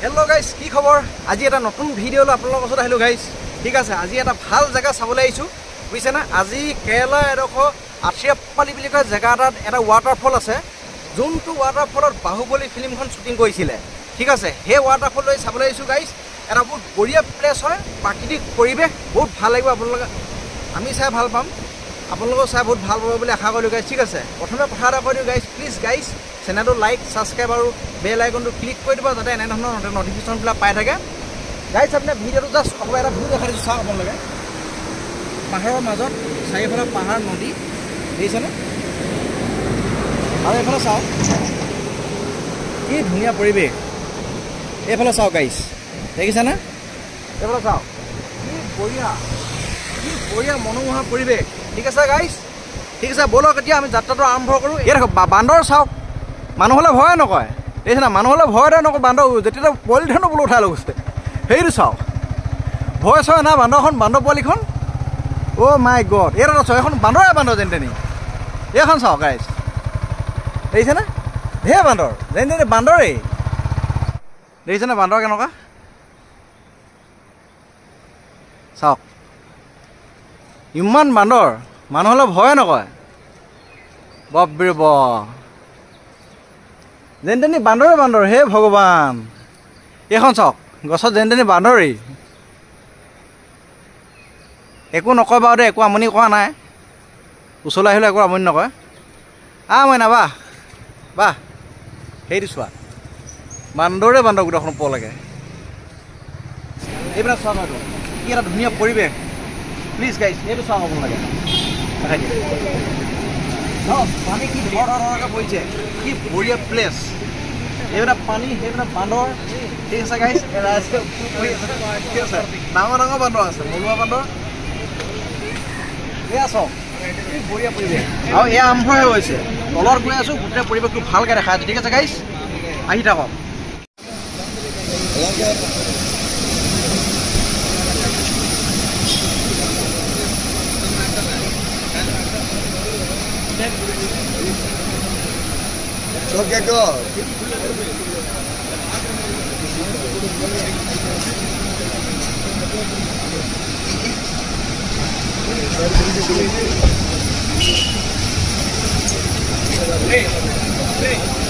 Hello' guys, কি খবৰ? আজি এটা নতুন ভিডিঅ' লৈ আপোনালোকৰ ওচৰত আহিলোঁ গাইজ। ঠিক আছে, আজি এটা ভাল জেগা চাবলৈ আহিছোঁ, বুজিছেনে? আজি কেৰেলাৰ এডোখৰ আথিৰাপ্পালি বুলি কয় জেগা এটাত এটা ৱাটাৰফল আছে, যোনটো ৱাটাৰফলত বাহুবলী ফিল্মখন শ্বুটিং কৰিছিলে। ঠিক আছে, সেই ৱাটাৰফল লৈ চাবলৈ আহিছোঁ গাইজ। এটা বহুত বঢ়িয়া প্লেচ হয়, প্ৰাকৃতিক পৰিৱেশ, বহুত ভাল লাগিব আপোনালোকে। আমি চাই ভাল পাম, আপোনালোকেও চাই বহুত ভাল পাব বুলি আশা কৰিলোঁ গাইজ। ঠিক আছে, প্ৰথমে কথা এটা কৈ দিওঁ গাইজ, প্লিজ গাইজ চেনেলটো লাইক, ছাবস্ক্ৰাইব আৰু বেল আইকনটো ক্লিক কৰি দিব, যাতে এনেধৰণৰ নটিফিকেশ্যনবিলাক পাই থাকে। গাইজ আপোনাৰ ভিডিঅ'টো জাষ্ট অকণমান এটা ভিউ দেখাই দিছোঁ, চাওক আপোনালোকে। পাহাৰৰ মাজত চাৰিওফালে পাহাৰ, নদী, দেখিছেনে? আৰু এইফালে চাওক, কি ধুনীয়া পৰিৱেশ। এইফালে চাওক গাইজ, দেখিছেনে? এইফালে চাওক, কি বঢ়িয়া মনোমোহা পৰিৱেশ। ঠিক আছে গাইজ, ঠিক আছে, ব'লক এতিয়া আমি যাত্ৰাটো আৰম্ভ কৰোঁ। এই দেখক বান্দৰ চাওক, মানুহ হ'লে ভয়ে নকয়, দেখিছে না? মানুহ হ'লে ভয় এটা নকয়, বান্দৰ যেতিয়া পোৱালিখনো বোলো উঠাই লৈ গৈছে। সেইটো চাওক, ভয় চয় না বান্দৰখন, বান্দৰ পোৱালিখন। অ' মাই গড, এইটো চাওক, এখন বান্দৰ যেন তেনি। এইখন চাওক গাইজ, দেখিছেনে? ঢেৰ বান্দৰ, যেন তেনি বান্দৰেই। দেখিছেনে বান্দৰ কেনেকুৱা? চাওক, ইমান বান্দৰ, মানুহ হ'লে ভয়ে নকয়। বাপৰে বাপ, যেন তেনি বান্দৰ, হে ভগৱান। এইখন চাওক, গছত যেন তেনি বান্দৰেই। একো নকয় বাৰু দেই, একো আমনি কৰা নাই, ওচৰলৈ আহিলে একো আমনি নকয়। মইনা বাহ, সেইটো চোৱা, বান্দৰে গোটেইখন ওপৰলৈকে। এইবিলাক চাওক, এইটো কি এটা ধুনীয়া পৰিৱেশ। প্লিজ গাইজ এইটো চাওক আপোনালোকে, দেখাই দিয়ে পানী কি ধৰকৈ পৰিছে, কি বঢ়িয়া প্লেচ। এইবিলাক পানী, সেইবিলাক বান্দৰ। ঠিক আছে গাইজ, ঠিক আছে, ডাঙৰ বান্দৰ আছে, মলুৱা বান্দৰ। এয়া চাওক, কি বঢ়িয়া পৰিৱেশ। আৰু এয়া আৰম্ভহে হৈছে, তলত গৈ আছোঁ, গোটেই পৰিৱেশটো ভালকৈ দেখাই আছোঁ। ঠিক আছে গাইজ, আহি থাকক। So get go. Hey.